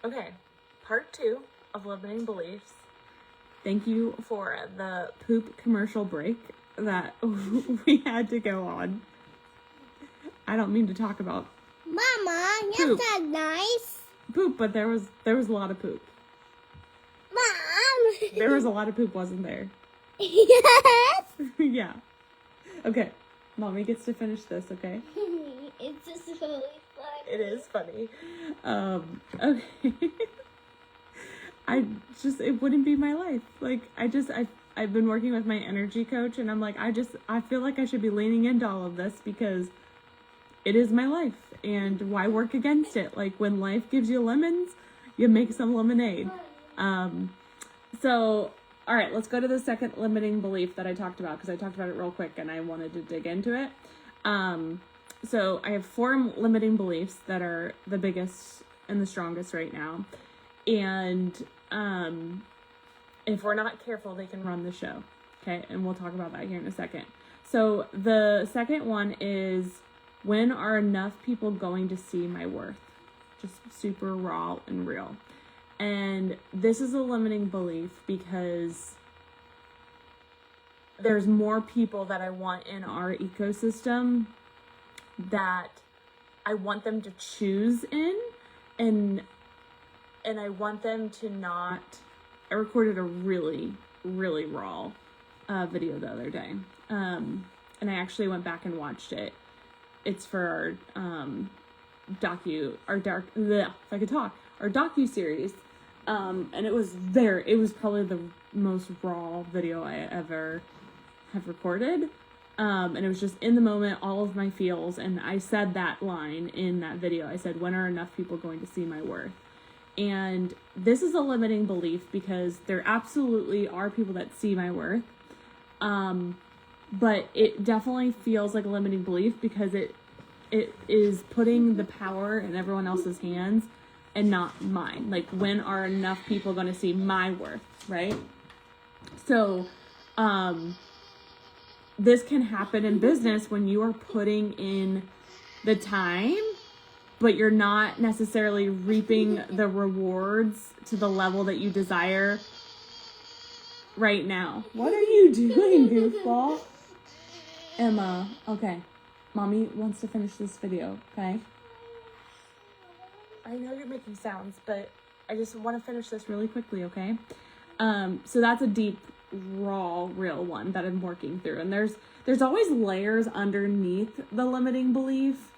Okay, part 2 of limiting beliefs. Thank you for the poop commercial break that we had to go on. I don't mean to talk about Mama, poop. that's not nice. Poop, but there was a lot of poop. Mom. There was a lot of poop, wasn't there? Yes. Yeah. Okay. Mommy gets to finish this, okay? It's just really funny. It is funny. Okay. It wouldn't be my life. Like, I've been working with my energy coach, and I'm like, I feel like I should be leaning into all of this because it is my life, and why work against it? Like, when life gives you lemons, you make some lemonade. So, all right, let's go to the second limiting belief that I talked about, because I talked about it real quick and I wanted to dig into it. So I have 4 limiting beliefs that are the biggest and the strongest right now. And if we're not careful, they can run the show. Okay, and we'll talk about that here in a second. So the second one is, when are enough people going to see my worth? Just super raw and real. And this is a limiting belief because there's more people that I want in our ecosystem that I want them to choose in, and I want them to not. I recorded a really, really raw video the other day, and I actually went back and watched it. It's for our docu-series, and it was probably the most raw video I ever have recorded, and it was just in the moment, all of my feels, and I said that line in that video. I said, when are enough people going to see my worth? And this is a limiting belief because there absolutely are people that see my worth, but it definitely feels like a limiting belief because it is putting the power in everyone else's hands and not mine. Like, when are enough people going to see my worth, right? So, this can happen in business when you are putting in the time, but you're not necessarily reaping the rewards to the level that you desire right now. What are you doing, goofball? Emma, okay. Mommy wants to finish this video, okay? I know you're making sounds, but I just want to finish this Really quickly, okay? So that's a deep, raw, real one that I'm working through. And there's always layers underneath the limiting belief.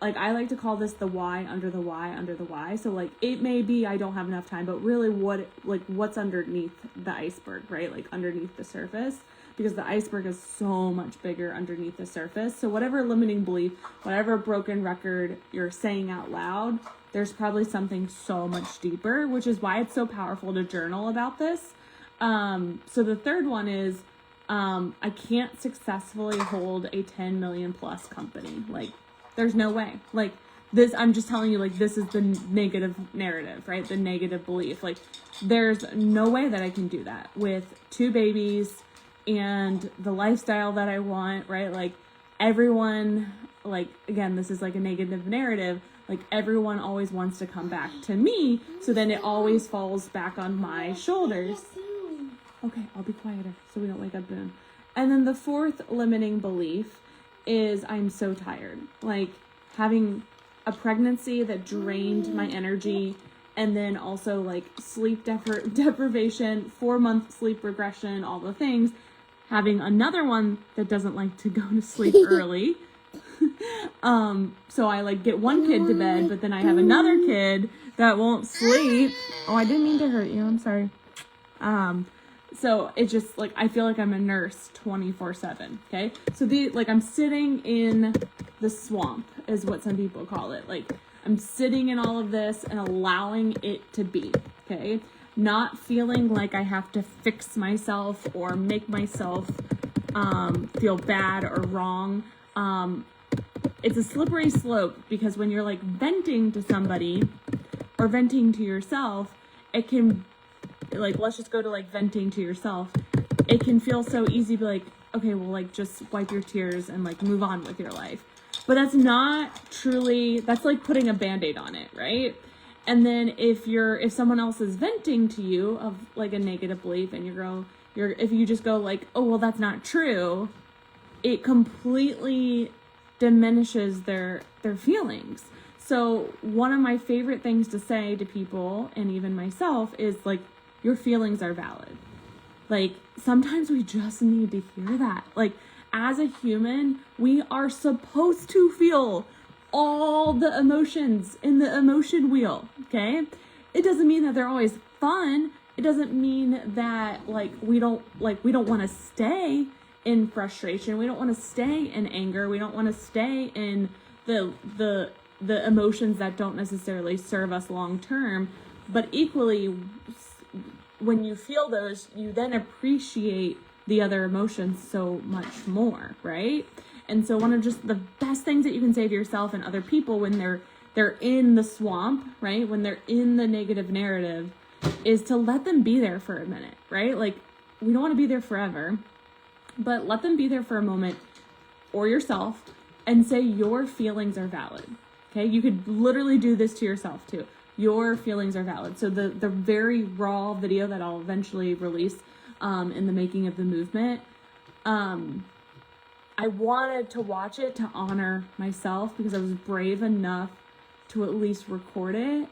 Like, I like to call this the why under the why under the why. So, like, it may be I don't have enough time, but really what's underneath the iceberg, right? Like, underneath the surface. Because the iceberg is so much bigger underneath the surface. So whatever limiting belief, whatever broken record you're saying out loud, there's probably something so much deeper, which is why it's so powerful to journal about this. So the third one is, I can't successfully hold a 10 million plus company. Like, there's no way. Like, this, I'm just telling you, like, this is the negative narrative, right? The negative belief. Like, there's no way that I can do that with 2 babies and the lifestyle that I want, right? Like, everyone, like, again, this is like a negative narrative. Like, everyone always wants to come back to me, so then it always falls back on my shoulders. Okay, I'll be quieter so we don't wake up Boone. And then the fourth limiting belief is, I'm so tired. Like, having a pregnancy that drained my energy, and then also like sleep deprivation, 4-month sleep regression, all the things. Having another one that doesn't like to go to sleep early. So I like get one kid to bed, but then I have another kid that won't sleep. Oh, I didn't mean to hurt you. I'm sorry. So it just, like, I feel like I'm a nurse 24/7. Okay. So I'm sitting in the swamp is what some people call it. Like, I'm sitting in all of this and allowing it to be. Okay. Not feeling like I have to fix myself or make myself feel bad or wrong. It's a slippery slope because when you're like venting to somebody or venting to yourself, it can, like, let's just go to like venting to yourself. It can feel so easy to be like, okay, well, like, just wipe your tears and like move on with your life. But that's not truly, that's like putting a Band-Aid on it, right? And then if someone else is venting to you of like a negative belief and if you just go like, oh, well, that's not true, it completely diminishes their feelings. So one of my favorite things to say to people, and even myself, is like, your feelings are valid. Like, sometimes we just need to hear that. Like, as a human, we are supposed to feel all the emotions in the emotion wheel, okay? It doesn't mean that they're always fun. It doesn't mean that we don't want to stay in frustration. We don't want to stay in anger. We don't want to stay in the emotions that don't necessarily serve us long term. But equally, when you feel those, you then appreciate the other emotions so much more, right? And so one of just the best things that you can say to yourself and other people when they're in the swamp, right? When they're in the negative narrative, is to let them be there for a minute, right? Like, we don't want to be there forever, but let them be there for a moment, or yourself, and say your feelings are valid. Okay? You could literally do this to yourself too. Your feelings are valid. So the very raw video that I'll eventually release in the making of the movement, I wanted to watch it to honor myself because I was brave enough to at least record it,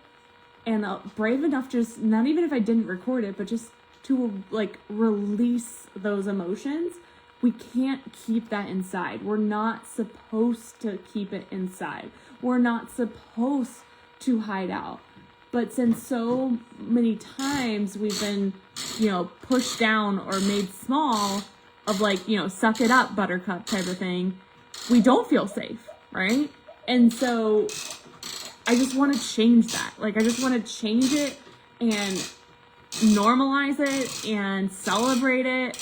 and brave enough just, not even if I didn't record it, but just to like release those emotions. We can't keep that inside. We're not supposed to keep it inside. We're not supposed to hide out. But since so many times we've been, pushed down or made small, of like, suck it up, buttercup type of thing, we don't feel safe, right? And so I just want to change that. Like, I just want to change it and normalize it and celebrate it,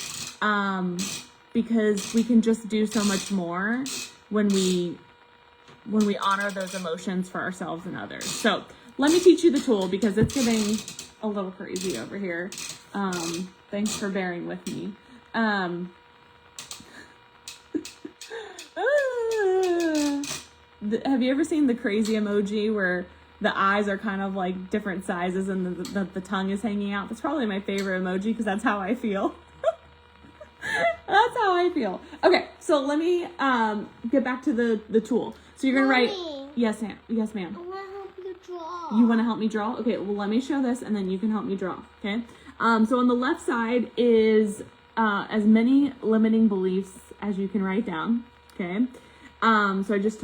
because we can just do so much more when we honor those emotions for ourselves and others. So let me teach you the tool because it's getting a little crazy over here. Thanks for bearing with me. Have you ever seen the crazy emoji where the eyes are kind of like different sizes and the tongue is hanging out? That's probably my favorite emoji because that's how I feel. That's how I feel. Okay, so let me get back to the tool. So you're gonna write. Yes, ma'am. Yes, ma'am. I want to help you draw. You want to help me draw? Okay, well, let me show this and then you can help me draw. Okay. So on the left side is as many limiting beliefs as you can write down. Okay. So I just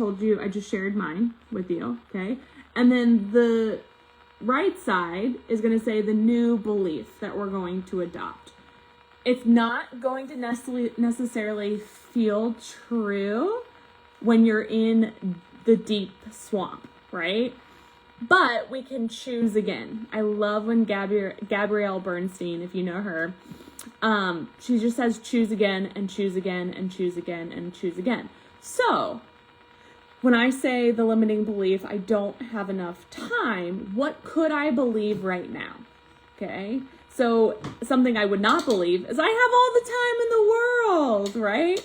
shared mine with you. Okay. And then the right side is going to say the new belief that we're going to adopt. It's not going to necessarily feel true when you're in the deep swamp, right? But we can choose again. I love when Gabrielle Bernstein, if you know her, she just says choose again and choose again and choose again and choose again. So when I say the limiting belief, I don't have enough time, what could I believe right now? Okay. So something I would not believe is I have all the time in the world, right?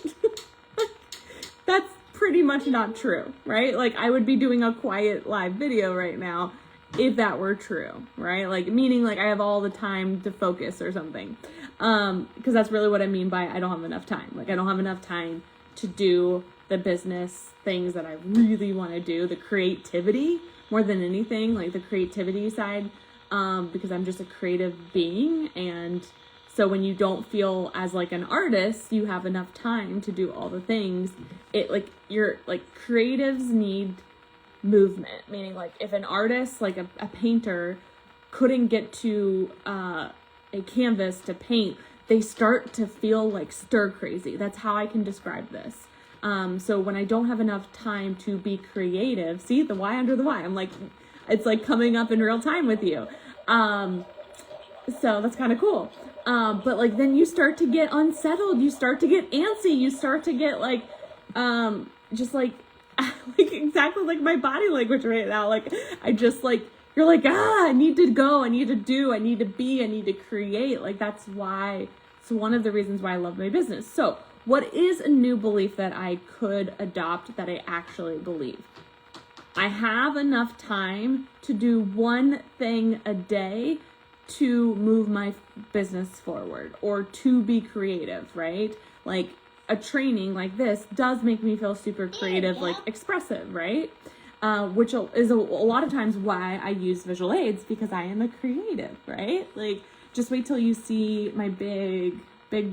That's pretty much not true, right? Like, I would be doing a quiet live video right now if that were true, right? Like, meaning like I have all the time to focus or something. Because that's really what I mean by I don't have enough time. Like, I don't have enough time to do the business things that I really want to do, the creativity more than anything, like the creativity side. Because I'm just a creative being, and so when you don't feel as like an artist, you have enough time to do all the things. Creatives need movement, meaning like if an artist, like a painter, couldn't get to a canvas to paint, they start to feel like stir crazy. That's how I can describe this. So when I don't have enough time to be creative, see the why under the why, I'm like, it's like coming up in real time with you. So that's kind of cool. But like, then you start to get unsettled. You start to get antsy. You start to get like, just like exactly like my body language right now. Like, I just like, you're like, I need to go. I need to do, I need to be, I need to create. Like, that's why, it's one of the reasons why I love my business. So what is a new belief that I could adopt that I actually believe? I have enough time to do one thing a day to move my business forward or to be creative, right? Like a training like this does make me feel super creative, like expressive, right? Which is a lot of times why I use visual aids, because I am a creative, right? Like, just wait till you see my big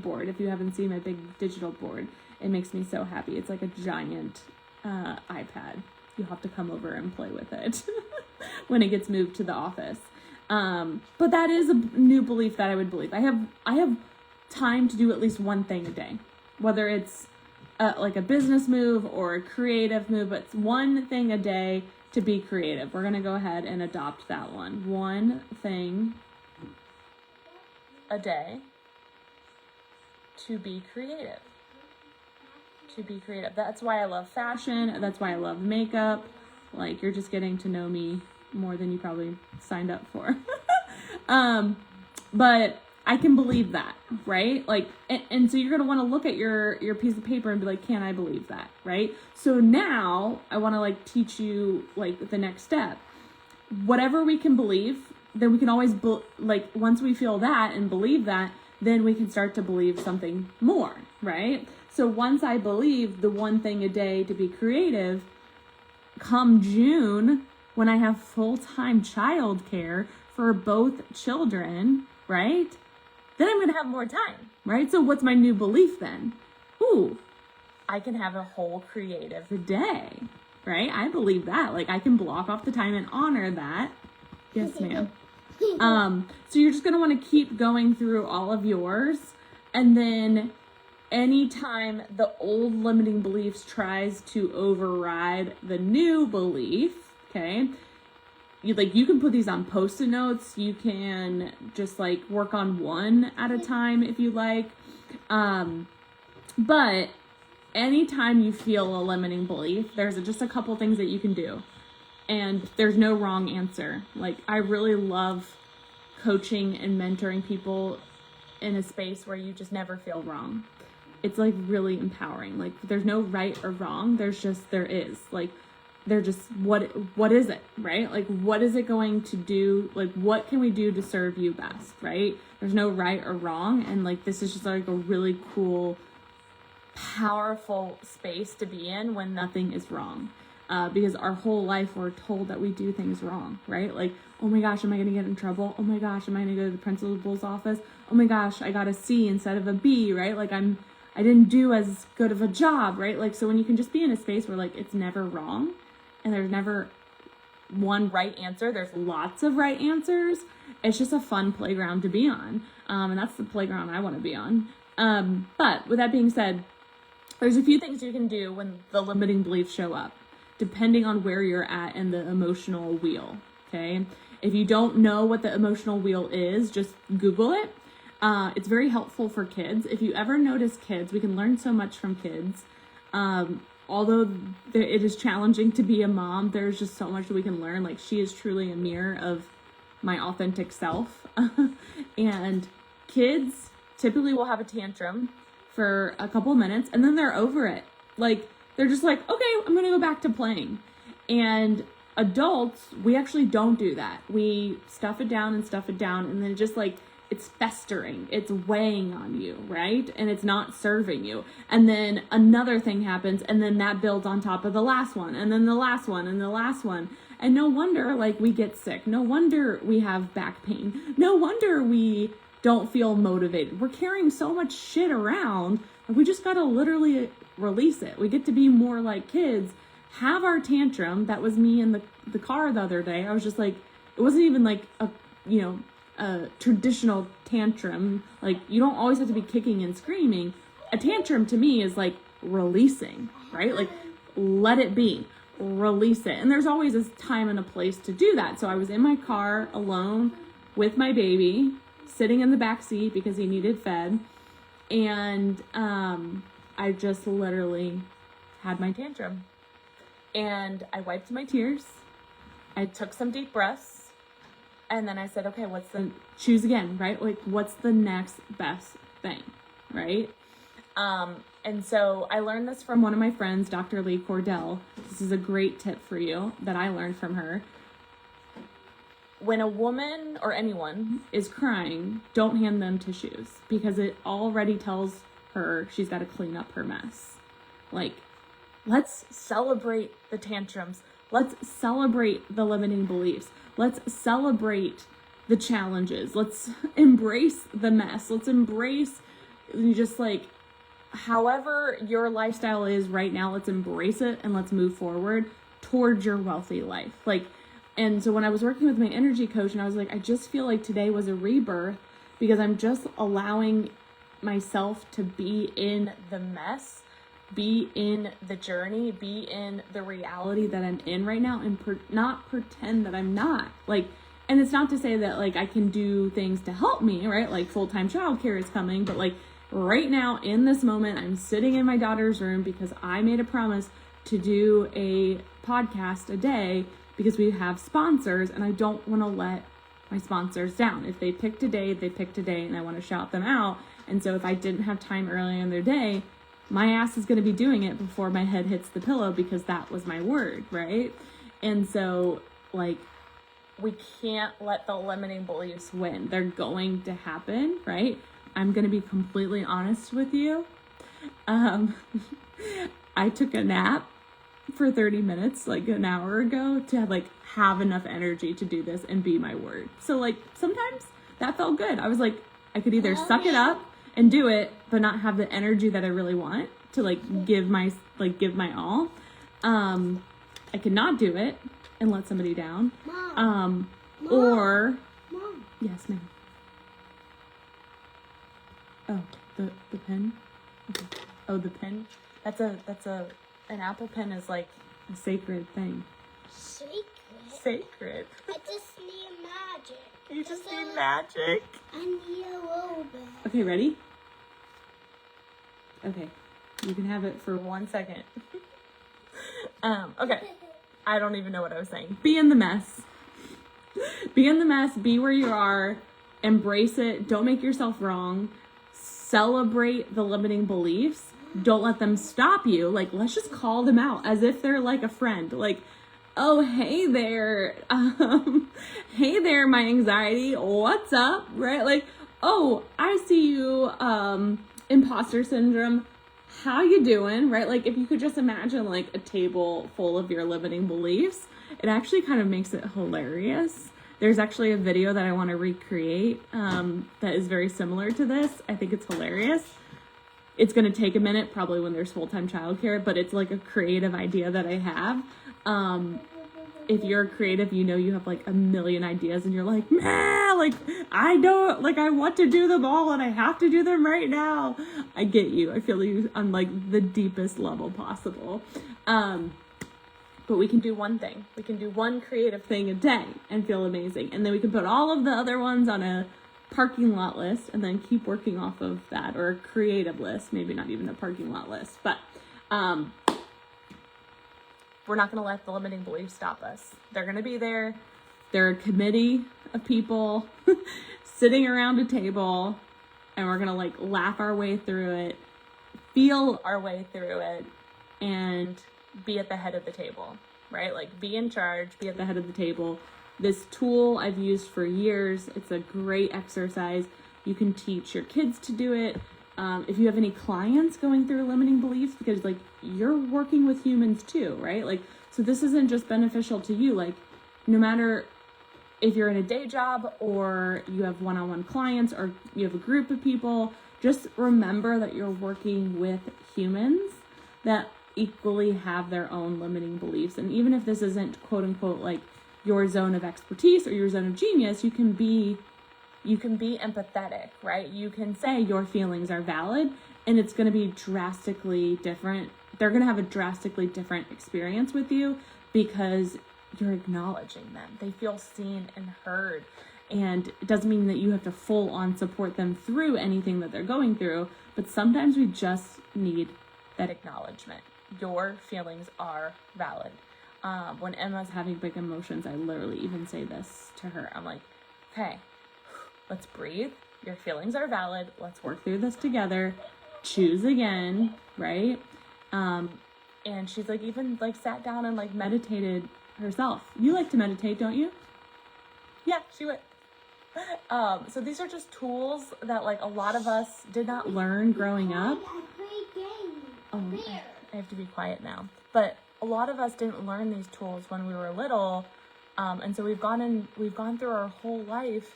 board. If you haven't seen my big digital board, it makes me so happy. It's like a giant iPad. You'll have to come over and play with it when it gets moved to the office. But that is a new belief that I would believe. I have time to do at least one thing a day, whether it's like a business move or a creative move, but it's one thing a day to be creative. We're going to go ahead and adopt that one. One thing a day to be creative. To be creative. That's why I love fashion. That's why I love makeup. Like, you're just getting to know me more than you probably signed up for. But I can believe that, right? Like, and so you're going to want to look at your piece of paper and be like, can I believe that, right? So now I want to like teach you like the next step. Whatever we can believe, then we can always, like, once we feel that and believe that, then we can start to believe something more, right? So once I believe the one thing a day to be creative, come June, when I have full-time childcare for both children, right? Then I'm going to have more time, right? So what's my new belief then? Ooh, I can have a whole creative day, right? I believe that. Like, I can block off the time and honor that. Yes, ma'am. So you're just going to want to keep going through all of yours. And then anytime the old limiting beliefs tries to override the new belief, okay, you can put these on Post-it notes. You can just like work on one at a time if you like. But anytime you feel a limiting belief, there's just a couple things that you can do. And there's no wrong answer. Like, I really love coaching and mentoring people in a space where you just never feel wrong. It's like really empowering. Like, there's no right or wrong. There is. Like, they're just, what is it, right? Like, what is it going to do? Like, what can we do to serve you best, right? There's no right or wrong. And like, this is just like a really cool, powerful space to be in when nothing is wrong. Because our whole life we're told that we do things wrong, right? Like, oh my gosh, am I going to get in trouble? Oh my gosh, am I going to go to the principal's office? Oh my gosh, I got a C instead of a B, right? Like, I didn't do as good of a job, right? Like, so when you can just be in a space where like it's never wrong and there's never one right answer, there's lots of right answers. It's just a fun playground to be on. And that's the playground I want to be on. But with that being said, there's a few things you can do when the limiting beliefs show up, depending on where you're at in the emotional wheel, okay? If you don't know what the emotional wheel is, just Google it. It's very helpful for kids. If you ever notice kids, we can learn so much from kids. Although it is challenging to be a mom, there's just so much that we can learn. Like, she is truly a mirror of my authentic self. And kids typically will have a tantrum for a couple minutes and then they're over it. Like, they're just like, okay, I'm going to go back to playing. And adults, we actually don't do that. We stuff it down, and then it just like, it's festering, it's weighing on you, right? And it's not serving you. And then another thing happens, and then that builds on top of the last one, and then the last one, and the last one. And no wonder, like, we get sick. No wonder we have back pain. No wonder we don't feel motivated. We're carrying so much shit around, we just gotta literally release it. We get to be more like kids, have our tantrum. That was me in the car the other day. I was just like, it wasn't even like a traditional tantrum. Like, you don't always have to be kicking and screaming. A tantrum to me is like releasing, right? Like, let it be, release it. And there's always a time and a place to do that. So I was in my car alone with my baby, sitting in the back seat because he needed fed. And I just literally had my tantrum. And I wiped my tears. I took some deep breaths. And then I said, okay, choose again, right? Like, what's the next best thing, right? And so I learned this From one of my friends, Dr. Lee Cordell. This is a great tip for you that I learned from her. when a woman or anyone, Is crying, don't hand them tissues because it already tells her she's got to clean up her mess. Like, let's celebrate the tantrums. let's celebrate the limiting beliefs. Let's celebrate the challenges. Let's embrace the mess. Let's embrace just like however your lifestyle is right now. Let's embrace it and let's move forward towards your wealthy life. Like, and so when I was working with my energy coach and I was like, I just feel like today was a rebirth because I'm just allowing myself to be in the mess, be in the journey, be in the reality that I'm in right now and not pretend that I'm not. Like, and it's not to say that like I can do things to help me, right? Like full-time childcare is coming, but like right now in this moment, I'm sitting in my daughter's room because I made a promise to do a podcast a day because we have sponsors and I don't want to let my sponsors down. If they picked a day, they picked a day and I want to shout them out. And so if I didn't have time early in their day, my ass is going to be doing it before my head hits the pillow because that was my word, right? And so like We can't let the limiting beliefs win. They're going to happen, right? I'm going to be completely honest with you. I took a nap for 30 minutes, like an hour ago, to like have enough energy to do this and be my word. So like sometimes that felt good. I was like, I could either suck it up and do it, but not have the energy that I really want to like give my all. I could not do it and let somebody down. Mom. Or Mom. yes, ma'am. Oh, the pen? Okay. Oh, the pen. An apple pen is like A sacred thing. Secret. sacred. I just need magic. You just need magic. I need a little bit. Okay, ready? Okay. You can have it for 1 second. Okay. I don't even know what I was saying. be in the mess. Be in the mess. Be where you are. Embrace it. Don't make yourself wrong. Celebrate the limiting beliefs. Don't let them stop you. Like, let's just call them out as if they're like a friend. Like, oh, hey there. Hey there, my anxiety. What's up? Right? Like, oh, I see you, imposter syndrome. How you doing? Right? Like, if you could just imagine like a table full of your limiting beliefs, it actually kind of makes it hilarious. There's actually a video that I want to recreate that is very similar to this. I think it's hilarious. It's going to take a minute, probably when there's full-time childcare, but it's like a creative idea that I have. If you're creative, you know you have like a million ideas and you're like, man, like I don't, like I want to do them all and I have to do them right now. I get you. I feel you on like the deepest level possible. But we can do one thing. We can do one creative thing a day and feel amazing. And then we can put all of the other ones on a parking lot list and then keep working off of that, or a creative list, maybe not even a parking lot list. But We're not going to let the limiting beliefs stop us. They're going to be there. they're a committee of people sitting around a table, and we're gonna like laugh our way through it, feel Our way through it and be at the head of the table, right? Like be in charge, be be at at the head of the table. This tool I've used for years. It's a great exercise. You can teach your kids to do it. If you have any clients going through limiting beliefs, because like you're working with humans too, right? Like, so this isn't just beneficial to you. Like, no matter if you're in a day job or you have one-on-one clients or you have a group of people, just remember that you're working with humans that equally have their own limiting beliefs. And even if this isn't quote unquote like your zone of expertise or your zone of genius, you can be empathetic, right? You can say your feelings are valid, and it's going to be drastically different. They're going to have a drastically different experience with you because you're acknowledging them. They feel seen and heard. And it doesn't mean that you have to full on support them through anything that they're going through, but sometimes we just need that acknowledgement. Your feelings are valid. When Emma's having big emotions. I literally even say this to her. I'm like, okay, let's breathe. Your feelings are valid. Let's work Work through this together. choose again, right? And she's like even like sat down and like Meditated herself. You like to meditate, don't you? yeah, she went. So these are just tools that like a lot of us did not Learn growing up. I play games. Oh, There. I have to be quiet now. But a lot of us didn't learn these tools when we were little. And so we've gone through our whole life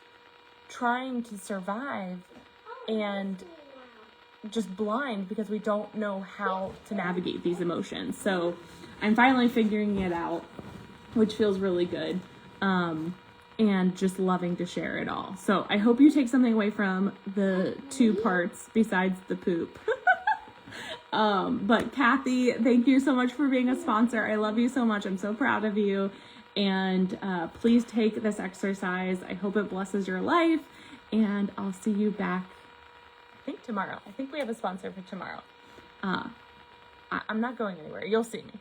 trying to survive and just blind because we don't know how to navigate these emotions. So I'm finally figuring it out, which feels really good. And just loving to share it all. So I hope you take something away from the 2 parts besides the poop. But Kathy, thank you so much for being a sponsor. I love you so much. I'm so proud of you. And please take this exercise. I hope it blesses your life. And I'll see you back. I think tomorrow. I think we have a sponsor for tomorrow. I'm not going anywhere. You'll see me.